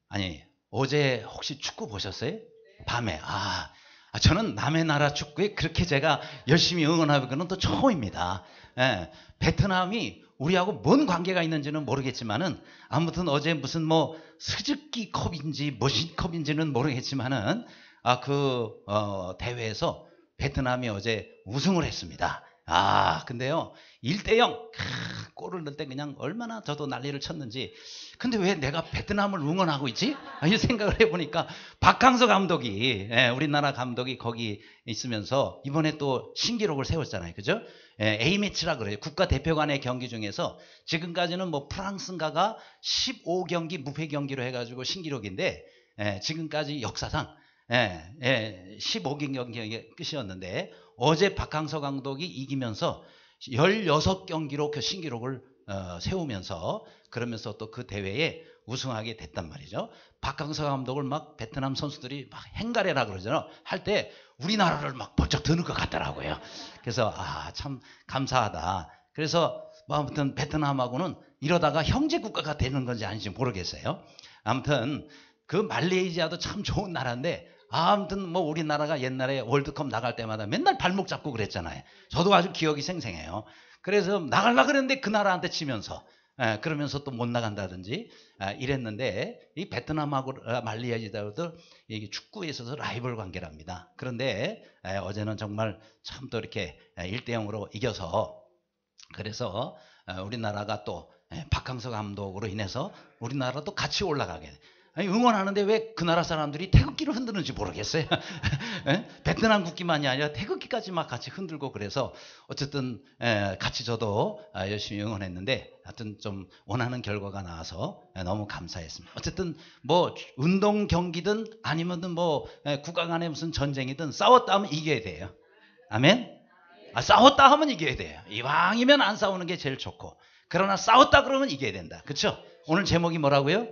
아니, 어제 혹시 축구 보셨어요? 밤에. 저는 남의 나라 축구에 그렇게 제가 열심히 응원하는 건 또 처음입니다. 예, 베트남이 우리하고 뭔 관계가 있는지는 모르겠지만은 아무튼 어제 무슨 뭐 스즈키 컵인지 머신 컵인지는 모르겠지만은 대회에서 베트남이 어제 우승을 했습니다. 근데요, 1대0 골을 넣을 때 그냥 얼마나 저도 난리를 쳤는지. 근데 왜 내가 베트남을 응원하고 있지? 이 생각을 해보니까 박항서 감독이, 우리나라 감독이 거기 있으면서 이번에 또 신기록을 세웠잖아요. 그죠? A매치라 그래요. 국가대표 간의 경기 중에서 지금까지는 뭐 프랑스인가가 15경기 무패 경기로 해가지고 신기록인데, 지금까지 역사상 15경기 끝이었는데 어제 박항서 감독이 이기면서 16경기로 그 신기록을 세우면서 그러면서 또 그 대회에 우승하게 됐단 말이죠. 박항서 감독을 막 베트남 선수들이 막 행가래라 그러잖아요. 할 때 우리나라를 막 번쩍 드는 것 같더라고요. 그래서 참 감사하다. 그래서 뭐 아무튼 베트남하고는 이러다가 형제 국가가 되는 건지 아닌지 모르겠어요. 아무튼 그 말레이시아도 참 좋은 나라인데, 아무튼 뭐 우리나라가 옛날에 월드컵 나갈 때마다 맨날 발목 잡고 그랬잖아요. 저도 아주 기억이 생생해요. 그래서 나가려고 그랬는데 그 나라한테 치면서 그러면서 또 못 나간다든지 이랬는데, 이 베트남하고 말레이시아도 이게 축구에 있어서 라이벌 관계랍니다. 그런데 어제는 정말 참 또 이렇게 1대0으로 이겨서, 그래서 우리나라가 또 박항서 감독으로 인해서 우리나라도 같이 올라가게 돼. 응원하는데 왜 그 나라 사람들이 태극기를 흔드는지 모르겠어요. 베트남 국기만이 아니라 태극기까지 막 같이 흔들고, 그래서 어쨌든 같이 저도 열심히 응원했는데 하여튼 좀 원하는 결과가 나와서 너무 감사했습니다. 어쨌든 뭐 운동 경기든 아니면 뭐 국가 간에 무슨 전쟁이든 싸웠다 하면 이겨야 돼요. 아멘? 싸웠다 하면 이겨야 돼요. 이왕이면 안 싸우는 게 제일 좋고, 그러나 싸웠다 그러면 이겨야 된다. 그렇죠? 오늘 제목이 뭐라고요?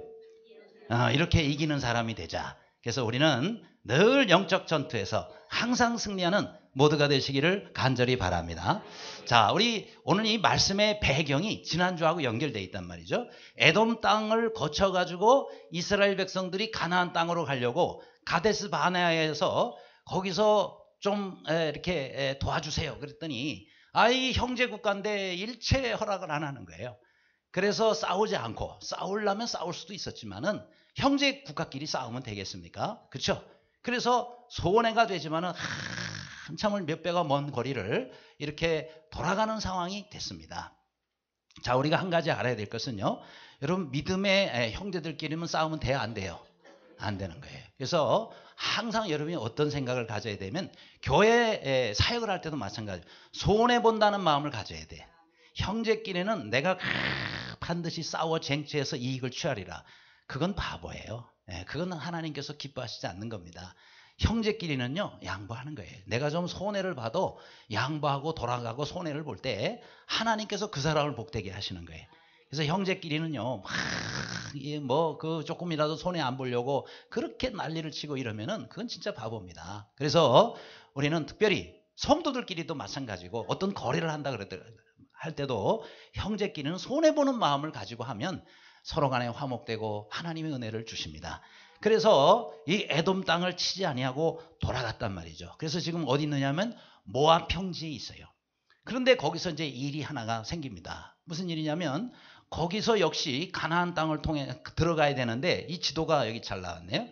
이렇게 이기는 사람이 되자. 그래서 우리는 늘 영적 전투에서 항상 승리하는 모두가 되시기를 간절히 바랍니다. 자, 우리 오늘 이 말씀의 배경이 지난주하고 연결되어 있단 말이죠. 에돔 땅을 거쳐가지고 이스라엘 백성들이 가나안 땅으로 가려고 가데스 바네아에서 거기서 좀 이렇게 도와주세요 그랬더니 이 형제 국가인데 일체 허락을 안 하는 거예요. 그래서 싸우지 않고, 싸우려면 싸울 수도 있었지만은 형제 국가끼리 싸우면 되겠습니까? 그렇죠? 그래서 소원해가 되지만은 한참을 몇 배가 먼 거리를 이렇게 돌아가는 상황이 됐습니다. 자, 우리가 한 가지 알아야 될 것은요, 여러분, 믿음의 형제들끼리는 싸우면 돼요, 안 돼요? 안 되는 거예요. 그래서 항상 여러분이 어떤 생각을 가져야 되면, 교회 사역을 할 때도 마찬가지예요. 손해 본다는 마음을 가져야 돼. 형제끼리는 내가 반드시 싸워 쟁취해서 이익을 취하리라. 그건 바보예요. 그건 하나님께서 기뻐하시지 않는 겁니다. 형제끼리는요, 양보하는 거예요. 내가 좀 손해를 봐도 양보하고 돌아가고 손해를 볼 때 하나님께서 그 사람을 복되게 하시는 거예요. 그래서 형제끼리는요, 조금이라도 손해 안 보려고 그렇게 난리를 치고 이러면은 그건 진짜 바보입니다. 그래서 우리는 특별히 성도들끼리도 마찬가지고, 어떤 거래를 한다 할 때도 형제끼리는 손해보는 마음을 가지고 하면 서로 간에 화목되고 하나님의 은혜를 주십니다. 그래서 이 에돔 땅을 치지 아니하고 돌아갔단 말이죠. 그래서 지금 어디 있느냐면 모압 평지에 있어요. 그런데 거기서 이제 일이 하나가 생깁니다. 무슨 일이냐면, 거기서 역시 가나안 땅을 통해 들어가야 되는데, 이 지도가 여기 잘 나왔네요.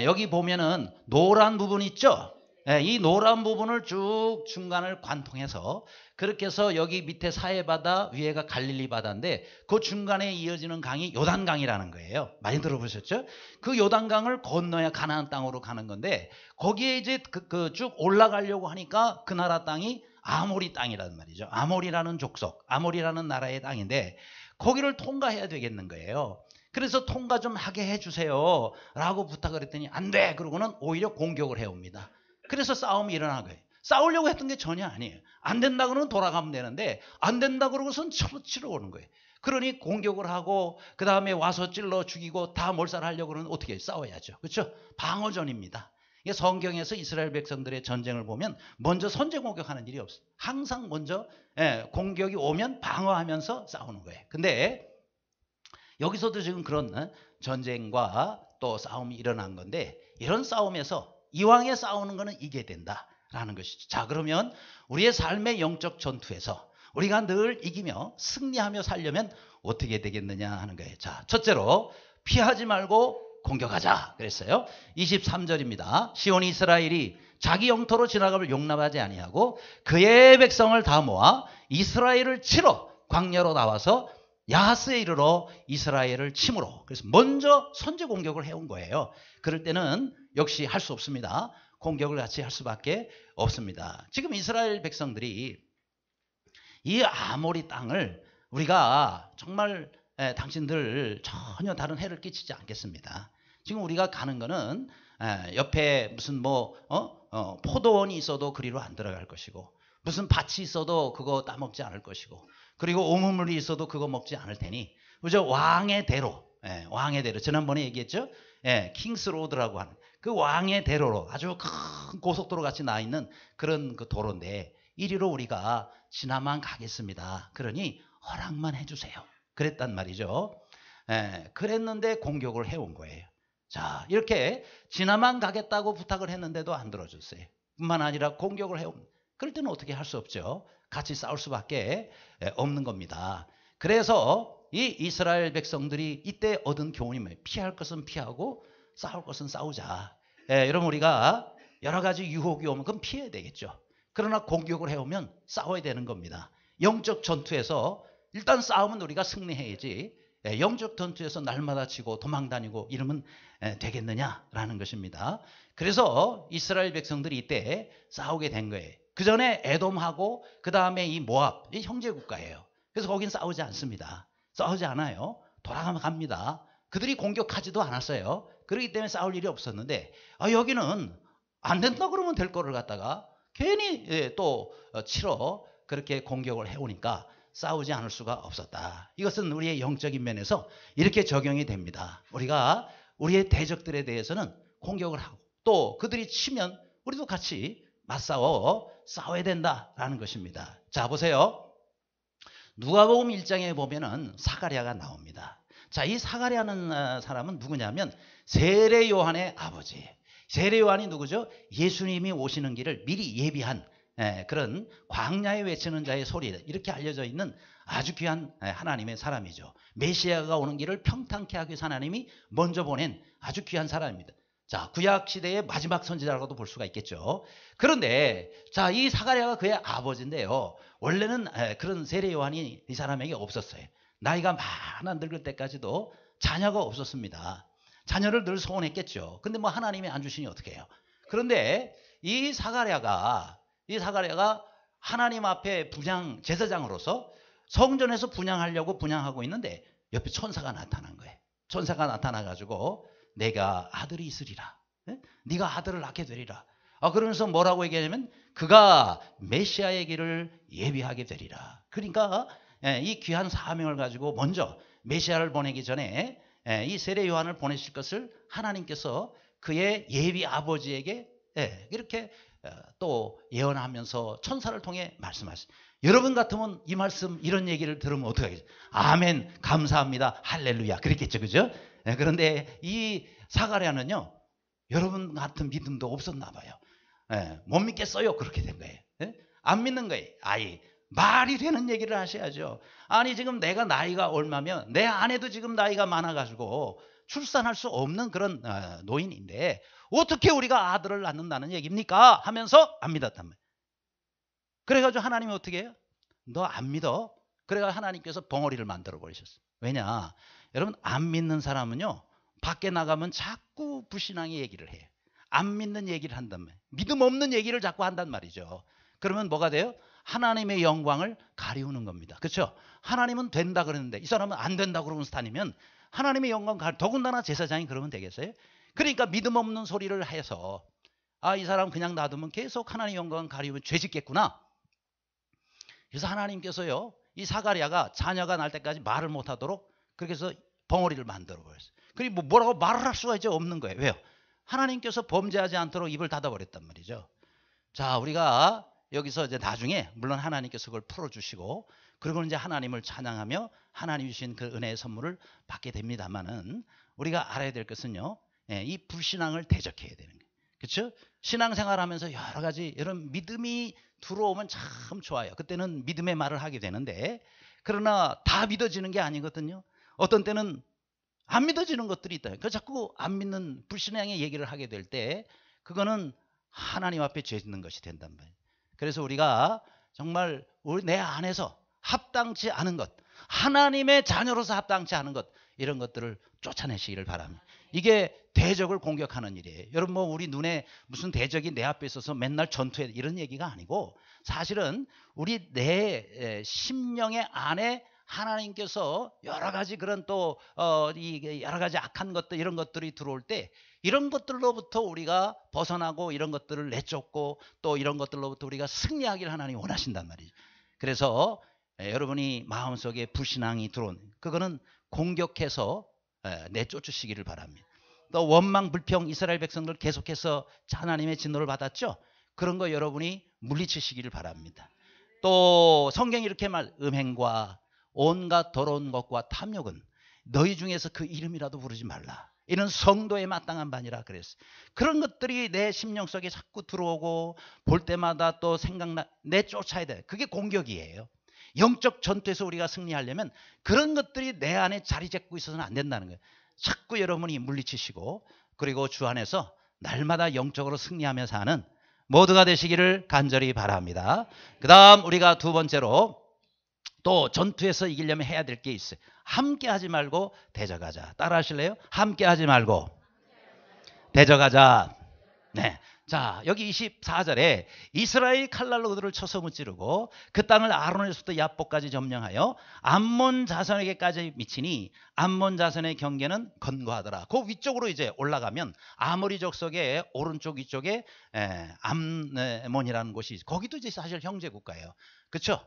여기 보면은 노란 부분 있죠? 이 노란 부분을 쭉 중간을 관통해서 그렇게 해서 여기 밑에 사해바다, 위에가 갈릴리 바다인데 그 중간에 이어지는 강이 요단강이라는 거예요. 많이 들어보셨죠? 그 요단강을 건너야 가나안 땅으로 가는 건데, 거기에 이제 쭉 올라가려고 하니까 그 나라 땅이 아모리 땅이란 말이죠. 아모리라는 족속, 아모리라는 나라의 땅인데 거기를 통과해야 되겠는 거예요. 그래서 통과 좀 하게 해주세요 라고 부탁을 했더니 안 돼! 그러고는 오히려 공격을 해옵니다. 그래서 싸움이 일어난 거예요. 싸우려고 했던 게 전혀 아니에요. 안 된다 그러면 돌아가면 되는데, 안 된다 그러고선 치러 오는 거예요. 그러니 공격을 하고 그 다음에 와서 찔러 죽이고 다 몰살하려고 그러면 어떻게 해요? 싸워야죠. 그렇죠? 방어전입니다. 성경에서 이스라엘 백성들의 전쟁을 보면 먼저 선제 공격하는 일이 없어요. 항상 먼저 공격이 오면 방어하면서 싸우는 거예요. 근데 여기서도 지금 그런 전쟁과 또 싸움이 일어난 건데 이런 싸움에서 이왕에 싸우는 거는 이겨야 된다라는 것이죠. 자, 그러면 우리의 삶의 영적 전투에서 우리가 늘 이기며 승리하며 살려면 어떻게 되겠느냐 하는 거예요. 자, 첫째로 피하지 말고 공격하자 그랬어요. 23절입니다. 시온 이스라엘이 자기 영토로 지나감을 용납하지 아니하고 그의 백성을 다 모아 이스라엘을 치러 광야로 나와서 야하스에 이르러 이스라엘을 침으로. 그래서 먼저 선제 공격을 해온 거예요. 그럴 때는 역시 할 수 없습니다. 공격을 같이 할 수밖에 없습니다. 지금 이스라엘 백성들이 이 아모리 땅을 우리가 정말 당신들 전혀 다른 해를 끼치지 않겠습니다. 지금 우리가 가는 거는 옆에 무슨 포도원이 있어도 그리로 안 들어갈 것이고 무슨 밭이 있어도 그거 따먹지 않을 것이고 그리고 오물물이 있어도 그거 먹지 않을 테니 그죠? 왕의 대로 왕의 대로 지난번에 얘기했죠. 킹스로드라고 하는 그 왕의 대로로 아주 큰 고속도로 같이 나 있는 그런 그 도로인데 이리로 우리가 지나만 가겠습니다. 그러니 허락만 해주세요. 그랬단 말이죠. 그랬는데 공격을 해온 거예요. 자, 이렇게 지나만 가겠다고 부탁을 했는데도 안 들어줬어요. 뿐만 아니라 공격을 해온. 그럴 때는 어떻게 할 수 없죠. 같이 싸울 수밖에 없는 겁니다. 그래서 이 이스라엘 백성들이 이때 얻은 교훈이 뭐예요? 피할 것은 피하고 싸울 것은 싸우자. 여러분 우리가 여러 가지 유혹이 오면 그럼 피해야 되겠죠. 그러나 공격을 해오면 싸워야 되는 겁니다. 영적 전투에서 일단 싸우면 우리가 승리해야지 영적 전투에서 날마다 치고 도망다니고 이러면 되겠느냐라는 것입니다. 그래서 이스라엘 백성들이 이때 싸우게 된 거예요. 그 전에 에돔하고 그 다음에 이 모압, 이 형제 국가예요. 그래서 거긴 싸우지 않습니다. 싸우지 않아요. 돌아가면 갑니다. 그들이 공격하지도 않았어요. 그렇기 때문에 싸울 일이 없었는데 여기는 안 된다 그러면 될 거를 갖다가 괜히 또 치러 그렇게 공격을 해오니까 싸우지 않을 수가 없었다. 이것은 우리의 영적인 면에서 이렇게 적용이 됩니다. 우리가 우리의 대적들에 대해서는 공격을 하고 또 그들이 치면 우리도 같이 싸워야 된다라는 것입니다. 자, 보세요. 누가복음 1장에 보면은 사가랴가 나옵니다. 자, 이 사가랴는 사람은 누구냐면 세례 요한의 아버지. 세례 요한이 누구죠? 예수님이 오시는 길을 미리 예비한 그런 광야에 외치는 자의 소리 이렇게 알려져 있는 아주 귀한 하나님의 사람이죠. 메시아가 오는 길을 평탄케 하기 위해서 하나님이 먼저 보낸 아주 귀한 사람입니다. 자, 구약 시대의 마지막 선지자라고도 볼 수가 있겠죠. 그런데 자, 이 사가랴가 그의 아버지인데요. 원래는 그런 세례 요한이 이 사람에게 없었어요. 나이가 많아 늙을 때까지도 자녀가 없었습니다. 자녀를 늘 소원했겠죠. 근데 뭐 하나님이 안 주시니 어떻게 해요? 그런데 이 사가랴가 하나님 앞에 제사장으로서 성전에서 분향하려고 분향하고 있는데 옆에 천사가 나타난 거예요. 천사가 나타나가지고 내가 아들이 있으리라. 네가 아들을 낳게 되리라. 그러면서 뭐라고 얘기하냐면 그가 메시아의 길을 예비하게 되리라. 그러니까 이 귀한 사명을 가지고 먼저 메시아를 보내기 전에 이 세례 요한을 보내실 것을 하나님께서 그의 예비 아버지에게 이렇게 또 예언하면서 천사를 통해 말씀하셨어요. 여러분 같으면 이 말씀 이런 얘기를 들으면 어떻게 하겠어요? 아멘, 감사합니다, 할렐루야 그랬겠죠, 그죠? 그런데 이 사가랴는요 여러분 같은 믿음도 없었나 봐요. 못 믿겠어요. 그렇게 된 거예요. 안 믿는 거예요. 말이 되는 얘기를 하셔야죠. 아니 지금 내가 나이가 얼마면 내 아내도 지금 나이가 많아가지고 출산할 수 없는 그런 노인인데 어떻게 우리가 아들을 낳는다는 얘기입니까? 하면서 안 믿었단 말이에요. 그래가지고 하나님이 어떻게 해요? 너 안 믿어? 그래가 하나님께서 벙어리를 만들어 버리셨어요. 왜냐? 여러분 안 믿는 사람은요 밖에 나가면 자꾸 불신앙의 얘기를 해요. 안 믿는 얘기를 한단 말이에요. 믿음 없는 얘기를 자꾸 한단 말이죠. 그러면 뭐가 돼요? 하나님의 영광을 가리우는 겁니다. 그렇죠? 하나님은 된다 그러는데 이 사람은 안 된다 그러면서 다니면 하나님의 영광 더군다나 제사장이 그러면 되겠어요? 그러니까 믿음 없는 소리를 해서 이 사람 그냥 놔두면 계속 하나님의 영광 가리우면 죄 짓겠구나. 그래서 하나님께서요 이 사가랴가 자녀가 날 때까지 말을 못하도록 그렇게 해서 벙어리를 만들어 버렸어요. 그리고 뭐라고 말을 할 수가 이제 없는 거예요. 왜요? 하나님께서 범죄하지 않도록 입을 닫아버렸단 말이죠. 자, 우리가 여기서 이제 나중에 물론 하나님께서 그걸 풀어주시고 그리고 이제 하나님을 찬양하며 하나님 주신 그 은혜의 선물을 받게 됩니다만은 우리가 알아야 될 것은요. 이 불신앙을 대적해야 되는 거예요. 그렇죠? 신앙생활하면서 여러 가지 이런 믿음이 들어오면 참 좋아요. 그때는 믿음의 말을 하게 되는데 그러나 다 믿어지는 게 아니거든요. 어떤 때는 안 믿어지는 것들이 있다. 그 자꾸 안 믿는 불신앙의 얘기를 하게 될 때 그거는 하나님 앞에 죄 짓는 것이 된단 말이에요. 그래서 우리가 정말 내 안에서 합당치 않은 것, 하나님의 자녀로서 합당치 않은 것, 이런 것들을 쫓아내시기를 바랍니다. 이게 대적을 공격하는 일이에요. 여러분 뭐 우리 눈에 무슨 대적이 내 앞에 있어서 맨날 전투해 이런 얘기가 아니고 사실은 우리 내 심령의 안에 하나님께서 여러 가지 그런 또 여러 가지 악한 것들 이런 것들이 들어올 때 이런 것들로부터 우리가 벗어나고 이런 것들을 내쫓고 또 이런 것들로부터 우리가 승리하기를 하나님이 원하신단 말이죠. 그래서 여러분이 마음속에 불신앙이 들어온 그거는 공격해서 내쫓으시기를 바랍니다. 또 원망 불평 이스라엘 백성들 계속해서 하나님의 진노를 받았죠. 그런 거 여러분이 물리치시기를 바랍니다. 또 성경이 이렇게 음행과 온갖 더러운 것과 탐욕은 너희 중에서 그 이름이라도 부르지 말라. 이는 성도에 마땅한 바니라 그랬어요. 그런 것들이 내 심령 속에 자꾸 들어오고 볼 때마다 또 내쫓아야 돼. 그게 공격이에요. 영적 전투에서 우리가 승리하려면 그런 것들이 내 안에 자리 잡고 있어서는 안 된다는 거예요. 자꾸 여러분이 물리치시고 그리고 주 안에서 날마다 영적으로 승리하면서 하는 모두가 되시기를 간절히 바랍니다. 그 다음 우리가 두 번째로 또 전투에서 이기려면 해야 될 게 있어요. 함께 하지 말고 대적하자. 따라 하실래요? 함께 하지 말고 대적하자. 네. 자, 여기 24절에 이스라엘 칼날로 그들을 쳐서 무찌르고 그 땅을 아론에서부터 야복까지 점령하여 암몬 자손에게까지 미치니 암몬 자손의 경계는 건고하더라. 그 위쪽으로 이제 올라가면 아모리 족속의 오른쪽 위쪽에 암몬이라는 곳이 거기도 이제 사실 형제 국가예요. 그렇죠?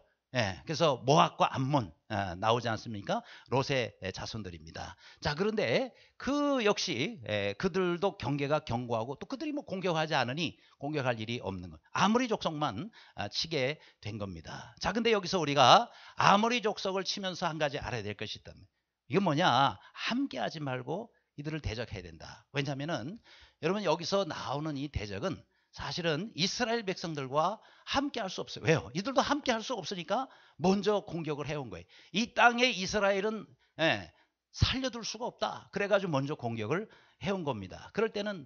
그래서 모압과 암몬 나오지 않습니까? 롯의 자손들입니다. 자, 그런데 그 역시 그들도 경계가 견고하고 또 그들이 뭐 공격하지 않으니 공격할 일이 없는 것. 아모리 족속만 치게 된 겁니다. 자, 근데 여기서 우리가 아모리 족속을 치면서 한 가지 알아야 될 것이 있다면 이건 뭐냐? 함께 하지 말고 이들을 대적해야 된다. 왜냐하면은 여러분 여기서 나오는 이 대적은 사실은 이스라엘 백성들과 함께 할 수 없어요. 왜요? 이들도 함께 할 수 없으니까 먼저 공격을 해온 거예요. 이 땅에 이스라엘은 살려둘 수가 없다. 그래가지고 먼저 공격을 해온 겁니다. 그럴 때는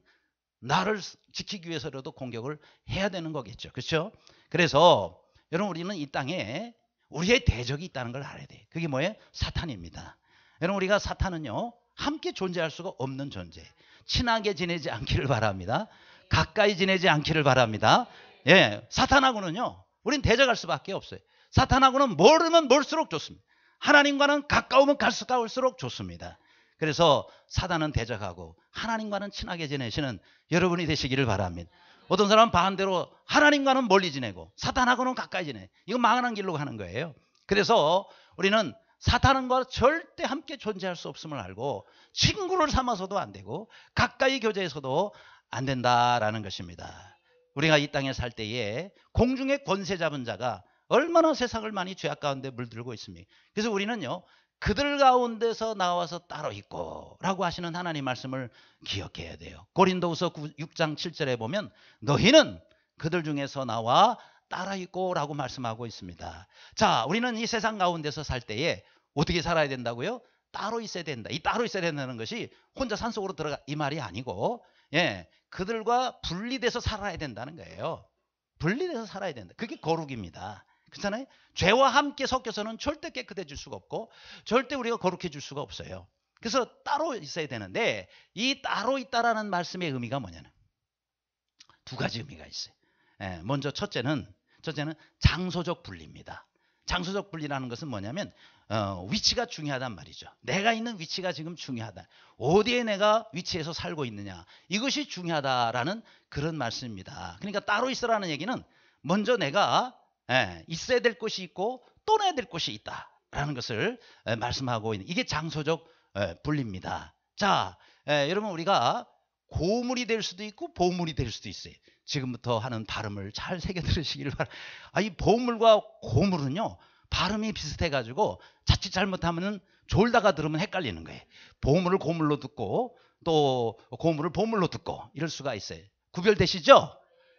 나를 지키기 위해서라도 공격을 해야 되는 거겠죠. 그렇죠? 그래서 여러분 우리는 이 땅에 우리의 대적이 있다는 걸 알아야 돼요. 그게 뭐예요? 사탄입니다. 여러분 우리가 사탄은요 함께 존재할 수가 없는 존재. 친하게 지내지 않기를 바랍니다. 가까이 지내지 않기를 바랍니다. 사탄하고는요 우린 대적할 수밖에 없어요. 사탄하고는 멀으면 멀수록 좋습니다. 하나님과는 가까우면 갈수록 좋습니다. 그래서 사탄은 대적하고 하나님과는 친하게 지내시는 여러분이 되시기를 바랍니다. 어떤 사람은 반대로 하나님과는 멀리 지내고 사탄하고는 가까이 지내. 이거 망하는 길로 가는 거예요. 그래서 우리는 사탄과 절대 함께 존재할 수 없음을 알고 친구를 삼아서도 안 되고 가까이 교제해서도 안 된다라는 것입니다. 우리가 이 땅에 살 때에 공중의 권세 잡은 자가 얼마나 세상을 많이 죄악 가운데 물들고 있습니까? 그래서 우리는요 그들 가운데서 나와서 따로 있고 라고 하시는 하나님 말씀을 기억해야 돼요. 고린도후서 6장 7절에 보면 너희는 그들 중에서 나와 따라 있고 라고 말씀하고 있습니다. 자, 우리는 이 세상 가운데서 살 때에 어떻게 살아야 된다고요? 따로 있어야 된다. 이 따로 있어야 된다는 것이 혼자 산속으로 들어가 이 말이 아니고 그들과 분리돼서 살아야 된다는 거예요. 분리돼서 살아야 된다. 그게 거룩입니다. 그렇잖아요? 죄와 함께 섞여서는 절대 깨끗해질 수가 없고 절대 우리가 거룩해질 수가 없어요. 그래서 따로 있어야 되는데 이 따로 있다라는 말씀의 의미가 뭐냐면 두 가지 의미가 있어요. 먼저 첫째는 장소적 분리입니다. 장소적 분리라는 것은 뭐냐면 위치가 중요하단 말이죠. 내가 있는 위치가 지금 중요하다. 어디에 내가 위치해서 살고 있느냐. 이것이 중요하다라는 그런 말씀입니다. 그러니까 따로 있으라는 얘기는 먼저 내가 있어야 될 곳이 있고 떠나야 될 곳이 있다라는 것을 말씀하고 있는 이게 장소적 분리입니다. 자, 여러분 우리가 고물이 될 수도 있고 보물이 될 수도 있어요. 지금부터 하는 발음을 잘 새겨 들으시기를 바랍니다. 이 보물과 고물은요 발음이 비슷해가지고 자칫 잘못하면 졸다가 들으면 헷갈리는 거예요. 보물을 고물로 듣고 또 고물을 보물로 듣고 이럴 수가 있어요. 구별되시죠?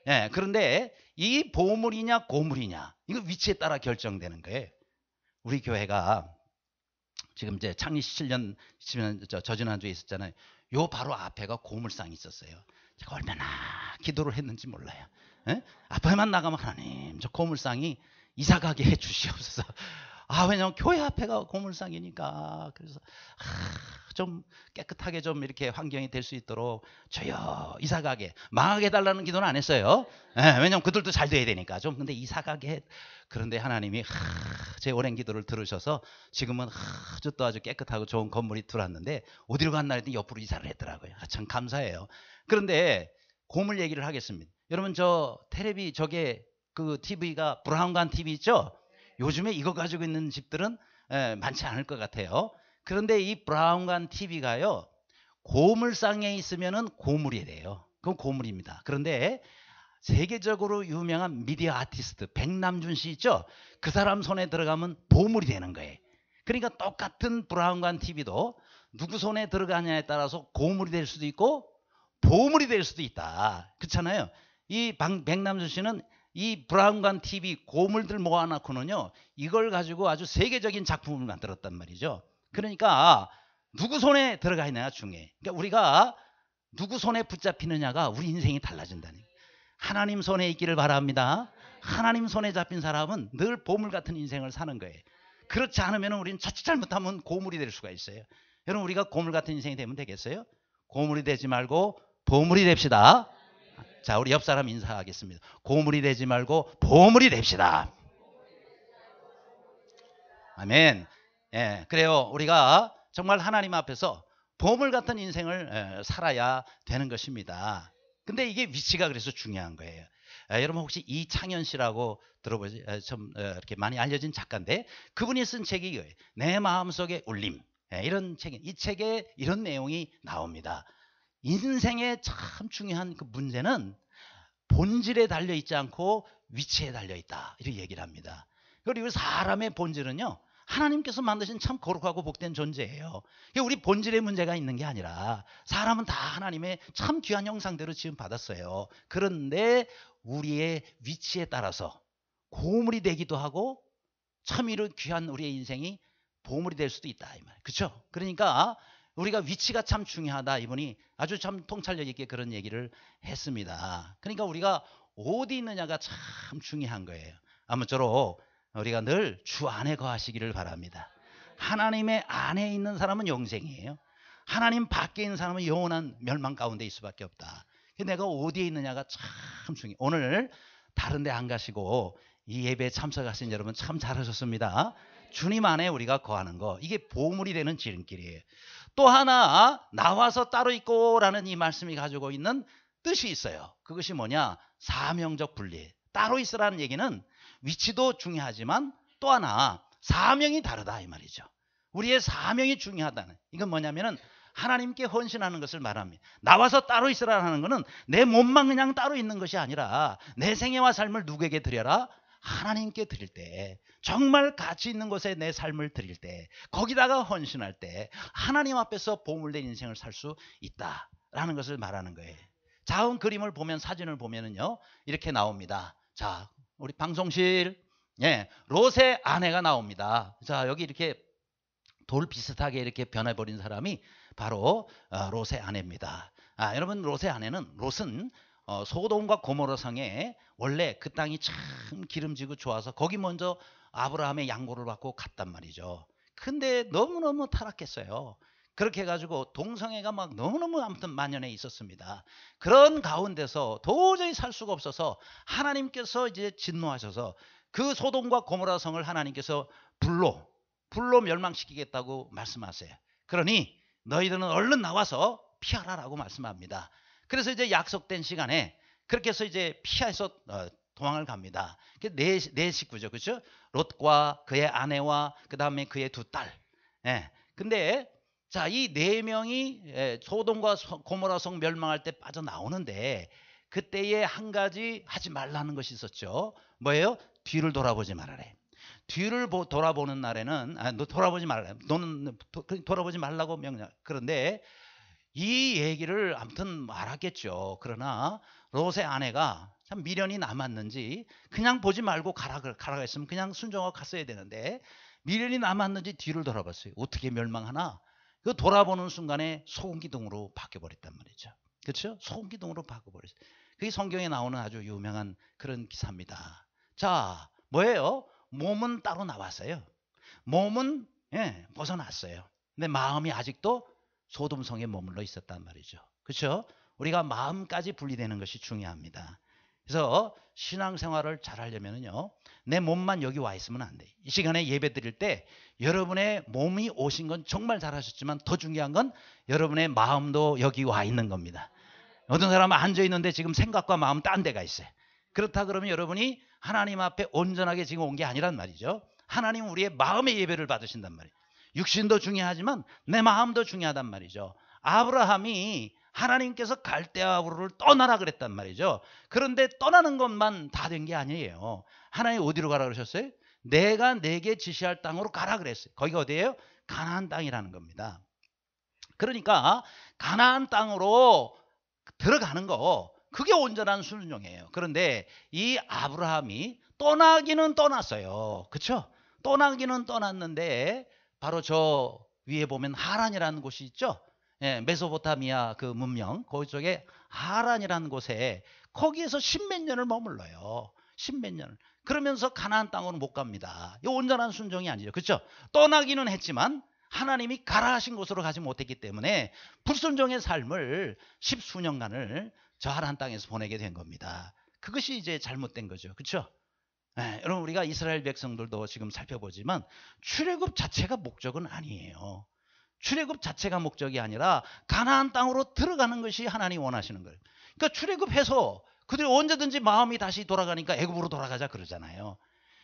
예, 그런데 이 보물이냐 고물이냐 이거 위치에 따라 결정되는 거예요. 우리 교회가 지금 이제 창립 17년 저 지난주에 있었잖아요. 요 바로 앞에가 고물상이 있었어요. 제가 얼마나 기도를 했는지 몰라요. 예? 앞에만 나가면 하나님 저 고물상이 이사가게 해주시옵소서. 왜냐면 교회 앞에가 고물상이니까. 그래서 좀 깨끗하게 좀 이렇게 환경이 될 수 있도록 저요 이사가게 망하게 해달라는 기도는 안 했어요. 왜냐면 그들도 잘 돼야 되니까. 좀 근데 이사가게 그런데 하나님이 제 오랜 기도를 들으셔서 지금은 아주 깨끗하고 좋은 건물이 들어왔는데 어디로 갔나 했더니 옆으로 이사를 했더라고요. 참 감사해요. 그런데 고물 얘기를 하겠습니다. 여러분 저 텔레비 저게 그 TV가 브라운관 TV 있죠? 요즘에 이거 가지고 있는 집들은 많지 않을 것 같아요. 그런데 이 브라운관 TV가요. 고물상에 있으면은 고물이 돼요. 그건 고물입니다. 그런데 세계적으로 유명한 미디어 아티스트 백남준 씨 있죠? 그 사람 손에 들어가면 보물이 되는 거예요. 그러니까 똑같은 브라운관 TV도 누구 손에 들어가냐에 따라서 고물이 될 수도 있고 보물이 될 수도 있다. 그렇잖아요. 이 백남준 씨는 이 브라운관 TV 고물들 모아놓고는요. 이걸 가지고 아주 세계적인 작품을 만들었단 말이죠. 그러니까 누구 손에 들어가 있느냐가 중요해. 그러니까 우리가 누구 손에 붙잡히느냐가 우리 인생이 달라진다니. 하나님 손에 있기를 바랍니다. 하나님 손에 잡힌 사람은 늘 보물 같은 인생을 사는 거예요. 그렇지 않으면 우리는 자칫 잘못하면 고물이 될 수가 있어요. 여러분 우리가 고물 같은 인생이 되면 되겠어요? 고물이 되지 말고 보물이 됩시다. 자, 우리 옆 사람 인사하겠습니다. 고물이 되지 말고 보물이 됩시다. 아멘. 예, 그래요. 우리가 정말 하나님 앞에서 보물 같은 인생을 살아야 되는 것입니다. 근데 이게 위치가 그래서 중요한 거예요. 여러분 혹시 이창현 씨라고 들어보지? 좀 이렇게 많이 알려진 작가인데 그분이 쓴 책이 이거예요. 내 마음속의 울림. 이런 책, 이 책에 이런 내용이 나옵니다. 인생의 참 중요한 그 문제는 본질에 달려있지 않고 위치에 달려있다. 이렇게 얘기를 합니다. 그리고 사람의 본질은요. 하나님께서 만드신 참 거룩하고 복된 존재예요. 우리 본질의 문제가 있는 게 아니라 사람은 다 하나님의 참 귀한 형상대로 지금 받았어요. 그런데 우리의 위치에 따라서 고물이 되기도 하고 참으로 귀한 우리의 인생이 보물이 될 수도 있다. 이 말. 그렇죠? 그러니까 우리가 위치가 참 중요하다. 이분이 아주 참 통찰력 있게 그런 얘기를 했습니다. 그러니까 우리가 어디 있느냐가 참 중요한 거예요. 아무쪼록 우리가 늘 주 안에 거하시기를 바랍니다. 하나님의 안에 있는 사람은 영생이에요. 하나님 밖에 있는 사람은 영원한 멸망 가운데 있을 수밖에 없다. 내가 어디에 있느냐가 참 중요해요. 오늘 다른 데 안 가시고 이 예배에 참석하신 여러분 참 잘하셨습니다. 주님 안에 우리가 거하는 거 이게 보물이 되는 지름길이에요. 또 하나 나와서 따로 있고라는 이 말씀이 가지고 있는 뜻이 있어요. 그것이 뭐냐? 사명적 분리. 따로 있으라는 얘기는 위치도 중요하지만 또 하나 사명이 다르다 이 말이죠. 우리의 사명이 중요하다는. 이건 뭐냐면은 하나님께 헌신하는 것을 말합니다. 나와서 따로 있으라는 것은 내 몸만 그냥 따로 있는 것이 아니라 내 생애와 삶을 누구에게 드려라? 하나님께 드릴 때, 정말 가치 있는 곳에 내 삶을 드릴 때, 거기다가 헌신할 때 하나님 앞에서 보물된 인생을 살 수 있다라는 것을 말하는 거예요. 자음 그림을 보면 사진을 보면은요 이렇게 나옵니다. 자, 우리 방송실 롯의 아내가 나옵니다. 자, 여기 이렇게 돌 비슷하게 이렇게 변해버린 사람이 바로 롯의 아내입니다. 여러분 롯의 아내는 롯은 소돔과 고모라 성에 원래 그 땅이 참 기름지고 좋아서 거기 먼저 아브라함의 양보를 받고 갔단 말이죠. 근데 너무너무 타락했어요. 그렇게 해가지고 동성애가 막 너무너무 아무튼 만연해 있었습니다. 그런 가운데서 도저히 살 수가 없어서 하나님께서 이제 진노하셔서 그 소돔과 고모라 성을 하나님께서 불로 멸망시키겠다고 말씀하세요. 그러니 너희들은 얼른 나와서 피하라라고 말씀합니다. 그래서 이제 약속된 시간에 그렇게 해서 이제 피해서 도망을 갑니다. 네 식구죠. 그렇죠? 롯과 그의 아내와 그다음에 그의 두 딸. 근데 자, 이 네 명이 소돔과 고모라 성 멸망할 때 빠져나오는데 그때에 한 가지 하지 말라는 것이 있었죠. 뭐예요? 뒤를 돌아보지 말아래. 뒤를 돌아보는 날에는 너 돌아보지 말라. 너는 돌아보지 말라고 명령. 그런데 이 얘기를 아무튼 알았겠죠. 그러나 롯의 아내가 참 미련이 남았는지 그냥 보지 말고 가라가 했으면 그냥 순종하고 갔어야 되는데 미련이 남았는지 뒤를 돌아봤어요. 어떻게 멸망하나? 그 돌아보는 순간에 소금기둥으로 바뀌어버렸단 말이죠. 그렇죠? 소금기둥으로 바뀌어버렸어요. 그게 성경에 나오는 아주 유명한 그런 기사입니다. 자, 뭐예요? 몸은 따로 나왔어요. 몸은 벗어났어요. 근데 마음이 아직도 소돔성에 머물러 있었단 말이죠. 그렇죠? 우리가 마음까지 분리되는 것이 중요합니다. 그래서 신앙생활을 잘 하려면요, 내 몸만 여기 와 있으면 안 돼. 이 시간에 예배 드릴 때 여러분의 몸이 오신 건 정말 잘하셨지만 더 중요한 건 여러분의 마음도 여기 와 있는 겁니다. 어떤 사람은 앉아 있는데 지금 생각과 마음 딴 데가 있어요. 그렇다 그러면 여러분이 하나님 앞에 온전하게 지금 온 게 아니란 말이죠. 하나님은 우리의 마음의 예배를 받으신단 말이에요. 육신도 중요하지만 내 마음도 중요하단 말이죠. 아브라함이 하나님께서 갈대아 우르를 떠나라 그랬단 말이죠. 그런데 떠나는 것만 다 된 게 아니에요. 하나님 어디로 가라 그러셨어요? 내가 내게 지시할 땅으로 가라 그랬어요. 거기가 어디예요? 가나안 땅이라는 겁니다. 그러니까 가나안 땅으로 들어가는 거, 그게 온전한 순종이에요. 그런데 이 아브라함이 떠나기는 떠났어요. 그렇죠? 떠나기는 떠났는데 바로 저 위에 보면 하란이라는 곳이 있죠. 메소포타미아 그 문명 그쪽에 하란이라는 곳에 거기에서 십몇 년을 머물러요. 십몇 년을. 그러면서 가나안 땅으로 못 갑니다. 이 온전한 순종이 아니죠. 그렇죠? 떠나기는 했지만 하나님이 가라 하신 곳으로 가지 못했기 때문에 불순종의 삶을 십수년간을 저 하란 땅에서 보내게 된 겁니다. 그것이 이제 잘못된 거죠. 그렇죠? 여러분, 우리가 이스라엘 백성들도 지금 살펴보지만 출애굽 자체가 목적은 아니에요. 출애굽 자체가 목적이 아니라 가나안 땅으로 들어가는 것이 하나님이 원하시는 거예요. 그러니까 출애굽해서 그들이 언제든지 마음이 다시 돌아가니까 애굽으로 돌아가자 그러잖아요.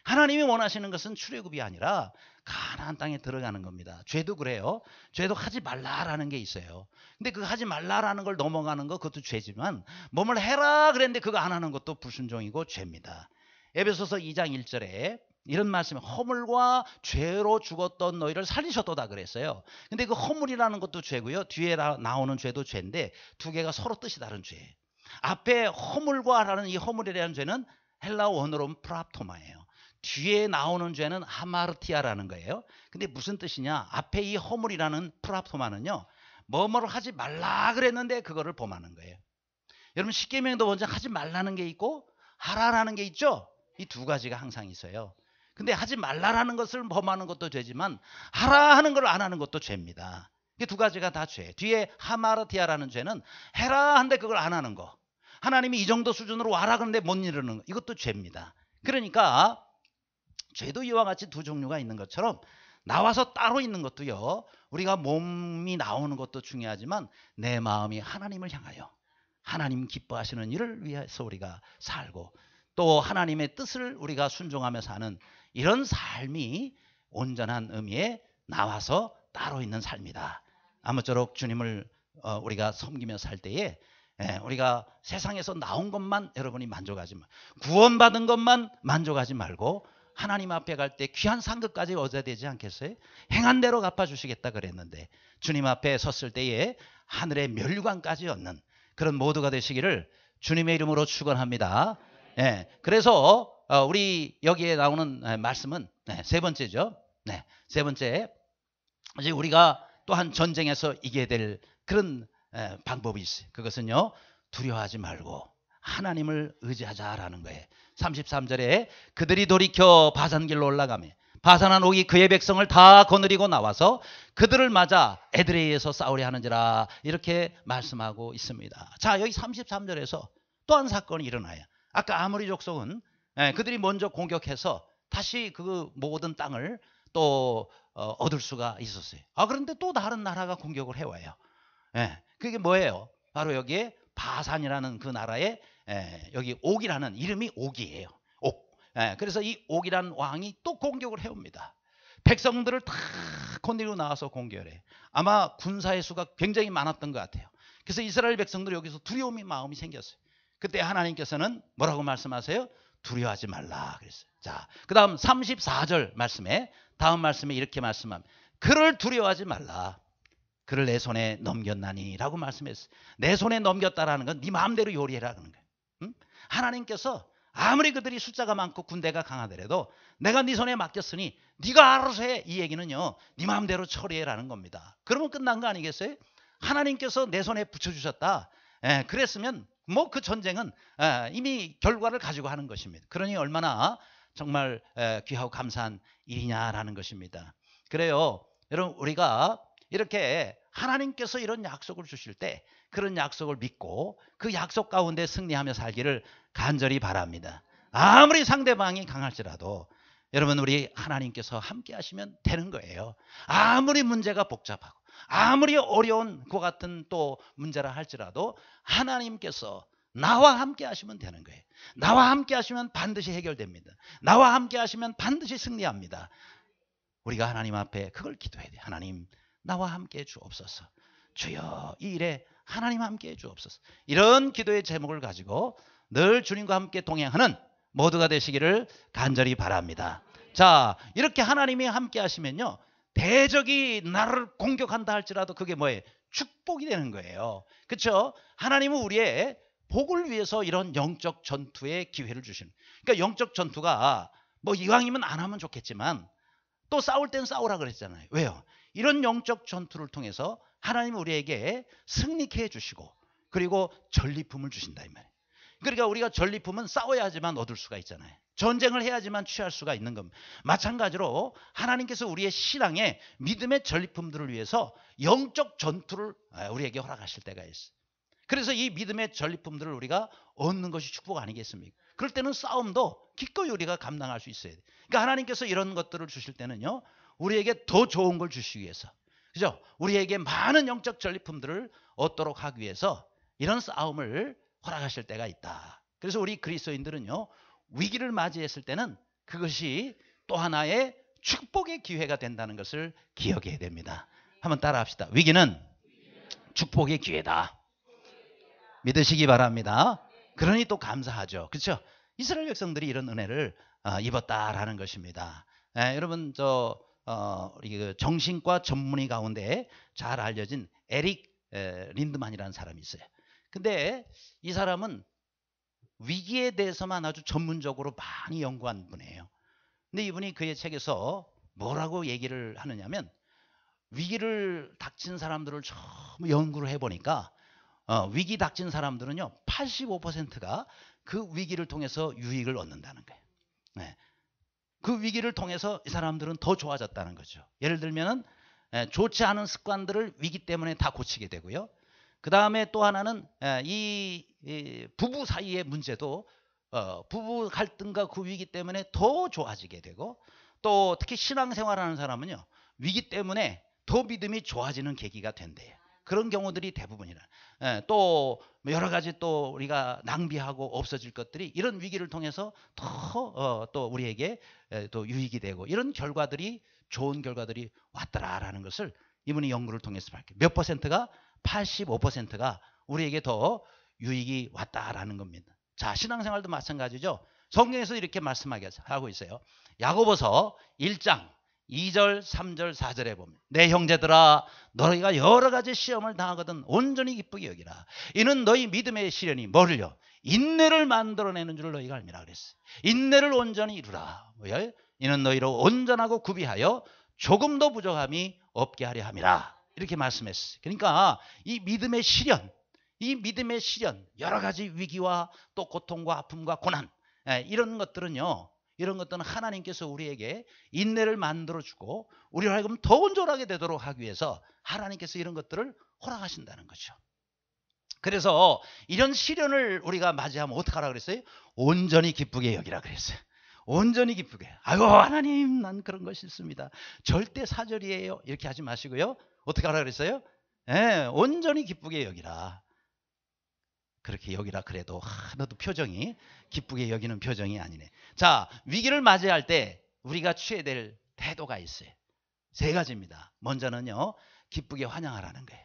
하나님이 원하시는 것은 출애굽이 아니라 가나안 땅에 들어가는 겁니다. 죄도 그래요. 죄도 하지 말라라는 게 있어요. 근데 그 하지 말라라는 걸 넘어가는 거 그것도 죄지만 몸을 해라 그랬는데 그거 안 하는 것도 불순종이고 죄입니다. 에베소서 2장 1절에 이런 말씀이 허물과 죄로 죽었던 너희를 살리셨도다 그랬어요. 근데 그 허물이라는 것도 죄고요. 뒤에 나오는 죄도 죄인데 두 개가 서로 뜻이 다른 죄예요. 앞에 허물과라는 이 허물이라는 죄는 헬라어 원어로는 프랍토마예요. 뒤에 나오는 죄는 하마르티아라는 거예요. 근데 무슨 뜻이냐? 앞에 이 허물이라는 프랍토마는요, 뭐뭐를 하지 말라 그랬는데 그거를 범하는 거예요. 여러분, 십계명도 먼저 하지 말라는 게 있고 하라라는 게 있죠. 이 두 가지가 항상 있어요. 근데 하지 말라라는 것을 범하는 것도 죄지만 하라 하는 걸 안 하는 것도 죄입니다. 이 두 가지가 다 죄. 뒤에 하마르티아라는 죄는 해라 하는데 그걸 안 하는 거. 하나님이 이 정도 수준으로 와라 그런데 못 이루는 거. 이것도 죄입니다. 그러니까 죄도 이와 같이 두 종류가 있는 것처럼 나와서 따로 있는 것도요, 우리가 몸이 나오는 것도 중요하지만 내 마음이 하나님을 향하여 하나님 기뻐하시는 일을 위해서 우리가 살고 또 하나님의 뜻을 우리가 순종하며 사는 이런 삶이 온전한 의미에 나와서 따로 있는 삶이다. 아무쪼록 주님을 우리가 섬기며 살 때에 우리가 세상에서 나온 것만 여러분이 만족하지 말고 구원받은 것만 만족하지 말고 하나님 앞에 갈 때 귀한 상급까지 얻어야 되지 않겠어요? 행한 대로 갚아주시겠다 그랬는데 주님 앞에 섰을 때에 하늘의 멸관까지 얻는 그런 모두가 되시기를 주님의 이름으로 축원합니다. 그래서 우리 여기에 나오는 말씀은 세 번째죠. 세 번째, 이제 우리가 또한 전쟁에서 이겨야 될 그런 방법이 있어요. 그것은요, 두려워하지 말고 하나님을 의지하자라는 거예요. 33절에 그들이 돌이켜 바산길로 올라가며 바산한 옥이 그의 백성을 다 거느리고 나와서 그들을 맞아 에드레이에서 싸우려 하는지라 이렇게 말씀하고 있습니다. 자, 여기 33절에서 또 한 사건이 일어나요. 아까 아모리 족속은 그들이 먼저 공격해서 다시 그 모든 땅을 또 얻을 수가 있었어요. 그런데 또 다른 나라가 공격을 해와요. 그게 뭐예요? 바로 여기에 바산이라는 그 나라에 여기 옥이라는 이름이 옥이에요. 옥. 그래서 이 옥이라는 왕이 또 공격을 해옵니다. 백성들을 다 건드리고 나와서 공격을 해. 아마 군사의 수가 굉장히 많았던 것 같아요. 그래서 이스라엘 백성들이 여기서 두려움이 마음이 생겼어요. 그때 하나님께서는 뭐라고 말씀하세요? 두려워하지 말라 그랬어요. 자, 그 다음 34절 말씀에 다음 말씀에 이렇게 말씀합니다. 그를 두려워하지 말라. 그를 내 손에 넘겼나니 라고 말씀했어요. 내 손에 넘겼다라는 건 네 마음대로 요리해라 그런 거예요. 응? 하나님께서 아무리 그들이 숫자가 많고 군대가 강하더라도 내가 네 손에 맡겼으니 네가 알아서 해. 이 얘기는요, 네 마음대로 처리해라는 겁니다. 그러면 끝난 거 아니겠어요? 하나님께서 내 손에 붙여주셨다. 그랬으면 뭐 그 전쟁은 이미 결과를 가지고 하는 것입니다. 그러니 얼마나 정말 귀하고 감사한 일이냐라는 것입니다. 그래요, 여러분, 우리가 이렇게 하나님께서 이런 약속을 주실 때 그런 약속을 믿고 그 약속 가운데 승리하며 살기를 간절히 바랍니다. 아무리 상대방이 강할지라도 여러분, 우리 하나님께서 함께 하시면 되는 거예요. 아무리 문제가 복잡하고 아무리 어려운 그 같은 또 문제라 할지라도 하나님께서 나와 함께 하시면 되는 거예요. 나와 함께 하시면 반드시 해결됩니다. 나와 함께 하시면 반드시 승리합니다. 우리가 하나님 앞에 그걸 기도해야 돼요. 하나님, 나와 함께 해 주옵소서. 주여, 이 일에 하나님 함께 해 주옵소서. 이런 기도의 제목을 가지고 늘 주님과 함께 동행하는 모두가 되시기를 간절히 바랍니다. 자, 이렇게 하나님이 함께 하시면요, 대적이 나를 공격한다 할지라도 그게 뭐예요? 축복이 되는 거예요. 그렇죠? 하나님은 우리의 복을 위해서 이런 영적 전투의 기회를 주시는. 그러니까 영적 전투가 뭐 이왕이면 안 하면 좋겠지만 또 싸울 땐 싸우라 그랬잖아요. 왜요? 이런 영적 전투를 통해서 하나님은 우리에게 승리케 해주시고 그리고 전리품을 주신다 이 말이에요. 그러니까 우리가 전리품은 싸워야지만 얻을 수가 있잖아요. 전쟁을 해야지만 취할 수가 있는 겁니다. 마찬가지로 하나님께서 우리의 신앙의 믿음의 전리품들을 위해서 영적 전투를 우리에게 허락하실 때가 있어요. 그래서 이 믿음의 전리품들을 우리가 얻는 것이 축복 아니겠습니까? 그럴 때는 싸움도 기꺼이 우리가 감당할 수 있어야 돼요. 그러니까 하나님께서 이런 것들을 주실 때는요, 우리에게 더 좋은 걸 주시기 위해서, 그죠? 우리에게 많은 영적 전리품들을 얻도록 하기 위해서 이런 싸움을 허락하실 때가 있다. 그래서 우리 그리스도인들은요, 위기를 맞이했을 때는 그것이 또 하나의 축복의 기회가 된다는 것을 기억해야 됩니다. 한번 따라 합시다. 위기는 축복의 기회다. 믿으시기 바랍니다. 그러니 또 감사하죠. 그렇죠? 이스라엘 백성들이 이런 은혜를 입었다라는 것입니다. 여러분, 우리 그 정신과 전문의 가운데 잘 알려진 에릭 린드만이라는 사람이 있어요. 근데 이 사람은 위기에 대해서만 아주 전문적으로 많이 연구한 분이에요. 근데 이분이 그의 책에서 뭐라고 얘기를 하느냐면, 위기를 닥친 사람들을 전부 연구를 해보니까 위기 닥친 사람들은요, 85%가 그 위기를 통해서 유익을 얻는다는 거예요. 네. 그 위기를 통해서 이 사람들은 더 좋아졌다는 거죠. 예를 들면은 좋지 않은 습관들을 위기 때문에 다 고치게 되고요. 그 다음에 또 하나는 이 부부 사이의 문제도 부부 갈등과 그 위기 때문에 더 좋아지게 되고, 또 특히 신앙생활하는 사람은요, 위기 때문에 더 믿음이 좋아지는 계기가 된대요. 그런 경우들이 대부분이라. 또 여러 가지 또 우리가 낭비하고 없어질 것들이 이런 위기를 통해서 더 또 우리에게 또 유익이 되고, 이런 결과들이, 좋은 결과들이 왔더라라는 것을 이분이 연구를 통해서 밝혀요. 몇 퍼센트가? 85%가 우리에게 더 유익이 왔다라는 겁니다. 자, 신앙생활도 마찬가지죠. 성경에서 이렇게 말씀하고 있어요. 야고보서 1장 2절, 3절, 4절에 보면, 내 형제들아, 너희가 여러 가지 시험을 당하거든 온전히 기쁘게 여기라. 이는 너희 믿음의 시련이 뭐를요? 인내를 만들어내는 줄 너희가 알미라 그랬어요. 인내를 온전히 이루라. 이는 너희로 온전하고 구비하여 조금도 부족함이 없게 하려 함이라. 이렇게 말씀했어요. 그러니까 이 믿음의 시련, 여러 가지 위기와 또 고통과 아픔과 고난, 이런 것들은요, 이런 것들은 하나님께서 우리에게 인내를 만들어주고 우리를 하여금 더 온전하게 되도록 하기 위해서 하나님께서 이런 것들을 허락하신다는 거죠. 그래서 이런 시련을 우리가 맞이하면 어떻게 하라 그랬어요? 온전히 기쁘게 여기라 그랬어요. 온전히 기쁘게. 아이고 하나님, 난 그런 거 싫습니다. 절대 사절이에요. 이렇게 하지 마시고요. 어떻게 하라 그랬어요? 온전히 기쁘게 여기라. 그렇게 여기라 그래도 하나도 표정이 기쁘게 여기는 표정이 아니네. 자, 위기를 맞이할 때 우리가 취해야 될 태도가 있어요. 세 가지입니다. 먼저는요, 기쁘게 환영하라는 거예요.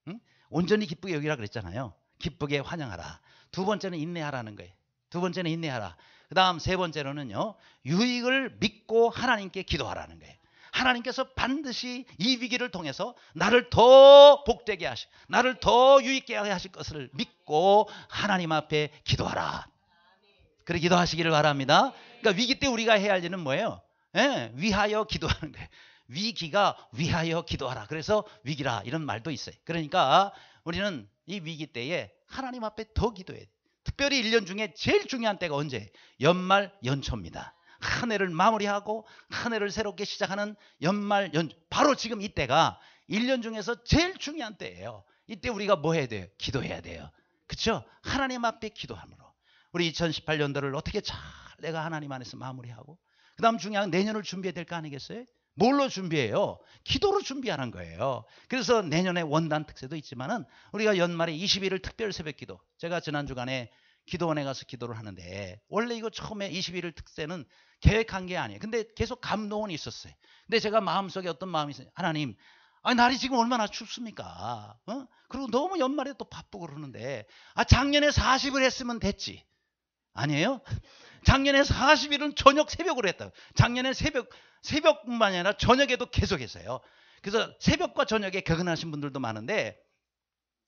응? 온전히 기쁘게 여기라 그랬잖아요. 기쁘게 환영하라. 두 번째는 인내하라는 거예요. 두 번째는 인내하라. 그 다음 세 번째로는요, 유익을 믿고 하나님께 기도하라는 거예요. 하나님께서 반드시 이 위기를 통해서 나를 더 복되게 하시고 나를 더 유익게 하실 것을 믿고 하나님 앞에 기도하라. 그래 기도하시기를 바랍니다. 그러니까 위기 때 우리가 해야 할 일은 뭐예요? 예, 위하여 기도하는 거예요. 위기가 위하여 기도하라. 그래서 위기라 이런 말도 있어요. 그러니까 우리는 이 위기 때에 하나님 앞에 더 기도해야 돼요. 특별히 1년 중에 제일 중요한 때가 언제? 연말 연초입니다. 한 해를 마무리하고 한 해를 새롭게 시작하는 연말 연초. 바로 지금 이때가 1년 중에서 제일 중요한 때예요. 이때 우리가 뭐 해야 돼요? 기도해야 돼요. 그렇죠? 하나님 앞에 기도함으로 우리 2018년도를 어떻게 잘 내가 하나님 안에서 마무리하고 그 다음 중요한 내년을 준비해야 될 거 아니겠어요? 뭘로 준비해요? 기도로 준비하는 거예요. 그래서 내년에 원단 특세도 있지만은 우리가 연말에 20일을 특별 새벽 기도. 제가 지난 주간에 기도원에 가서 기도를 하는데 원래 이거 처음에 21일 특세는 계획한 게 아니에요. 근데 계속 감동은 있었어요. 근데 제가 마음속에 어떤 마음이 있어요. 하나님, 아니 날이 지금 얼마나 춥습니까? 그리고 너무 연말에 또 바쁘고 그러는데 작년에 40을 했으면 됐지. 아니에요? 작년에 40일은 저녁 새벽으로 했다고. 작년에 새벽뿐만 아니라 저녁에도 계속했어요. 그래서 새벽과 저녁에 개근하신 분들도 많은데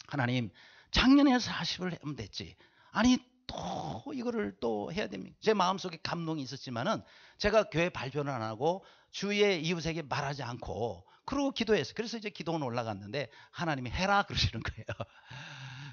하나님 작년에 40을 하면 됐지. 아니 또 이거를 또 해야 됩니다. 제 마음속에 감동이 있었지만은 제가 교회 발표를 안 하고 주위의 이웃에게 말하지 않고 그러고 기도했어요. 그래서 이제 기도원 올라갔는데 하나님이 해라 그러시는 거예요.